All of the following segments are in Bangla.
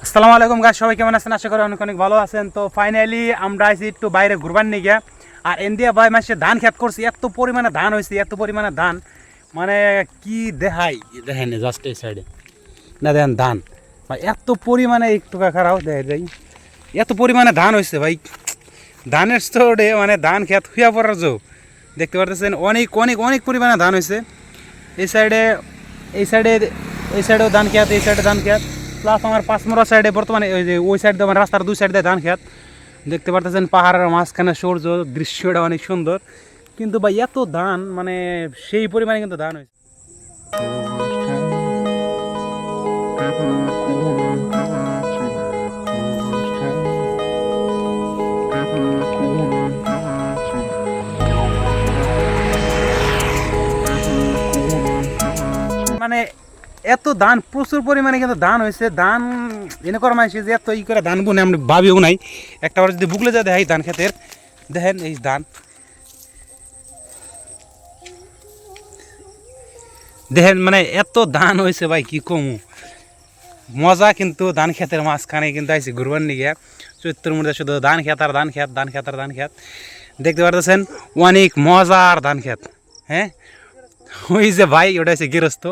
আসসালামু আলাইকুম গাইস, সবাই কেমন আছেন? আশা করি অনেক অনেক ভালো আছেন। তো ফাইনালি আমরা আইছি একটু বাইরে ঘুরবার নিয়ে গিয়া। আর ইন্ডিয়া ভাই মাসে ধান খেত করছি, এত পরিমাণে ধান হয়েছে, এত পরিমাণে ধান মানে কি দেখাই। দেখেন জাস্ট এই সাইডে না, দেখেন ধান ভাই এত পরিমাণে, একটু খারাপ দেখে যাই এত পরিমাণে ধান হয়েছে ভাই। ধানের স্টোরে মানে ধান খেত হইয়া পড়ার যোগ দেখতে পারতেছেন, অনেক অনেক অনেক পরিমাণে ধান হয়েছে। এই সাইডে এই সাইডে এই সাইডেও ধান খেত, এই সাইডে ধান খেত, প্লাস আমার পাঁচমোড়া সাইডে বর্তমানে ওই যে ওই সাইড দিয়ে মানে রাস্তার দুই সাইড দিয়ে ধান খেত দেখতে পারতেছেন। পাহাড়ের মাঝখানে সূর্য দৃশ্যটা অনেক সুন্দর, কিন্তু ভাই এত ধান মানে সেই পরিমাণে কিন্তু ধান হয়েছে। মানে এত ধান প্রচুর পরিমাণে কিন্তু ধান হয়েছে। ধান এনে করা মাইছে যে এত ই করে ধান বুনে আমরা ভাবিও নাই। একটা বার যদি বুকলে যা দেখাই ধান খেতের, দেখেন এই ধান দেখেন মানে এত ধান হয়েছে ভাই কি কমু মজা। কিন্তু ধান খেতের মাঝখানে কিন্তু আইসি ঘুরবার নিয়ে চৈত্রের মধ্যে শুধু ধান খেত আর ধান খেত, ধান খেত আর ধান খেত দেখতে পারতেছেন, অনেক মজার ধান খেত। হ্যাঁ, ওই যে ভাই ওটা হচ্ছে গৃহস্থ,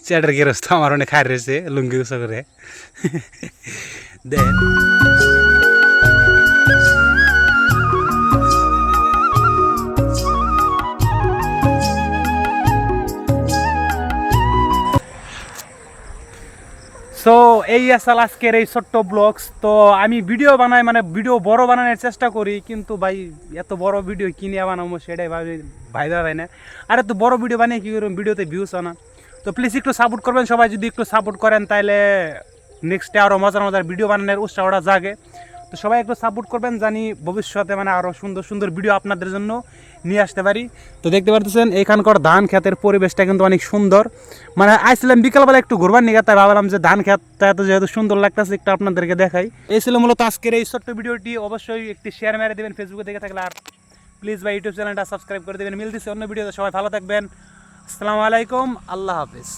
চ্যাটের গৃহস্থ আমার অনেক খাই রয়েছে লুঙ্গি উঁচা করে দেন। সো এই আসল আজকের এই ছোট্ট ব্লগস। তো আমি ভিডিও বানাই মানে ভিডিও বড় বানানোর চেষ্টা করি, কিন্তু ভাই এত বড় ভিডিও কিনে বানাবো সেটাই ভাইবা ভাই না। আর এত বড় ভিডিও বানিয়ে কী করুন, ভিডিওতে ভিউস আনা। তো প্লিজ একটু সাপোর্ট করবেন সবাই, যদি একটু সাপোর্ট করেন তাহলে নেক্সটে আরও মজার মজার ভিডিও বানানোর উৎসাহটা জাগে। তো সবাই একটু সাপোর্ট করবেন, জানি ভবিষ্যতে মানে আরও সুন্দর সুন্দর ভিডিও আপনাদের জন্য নিয়ে আসতে পারি। তো দেখতে পারতেছেন এখানকার ধান খেতের পরিবেশটা কিন্তু অনেক সুন্দর। মানে আইছিলাম বিকালবেলা একটু ঘুরবার নিয়ে, তাই ভাবলাম যে ধান খেতটা এত যেহেতু সুন্দর লাগতেছে একটু আপনাদেরকে দেখাই। এই ছিল মূলত আজকের এই ছোট্ট ভিডিওটি। অবশ্যই একটি শেয়ার মেরে দেবেন ফেসবুকে দেখে থাকলে, আর প্লিজ ভাই ইউটিউব চ্যানেলটা সাবস্ক্রাইব করে দেবেন। মিলতেছে অন্য ভিডিওতে, সবাই ভালো থাকবেন। আসসালামু আলাইকুম, আল্লাহ হাফিজ।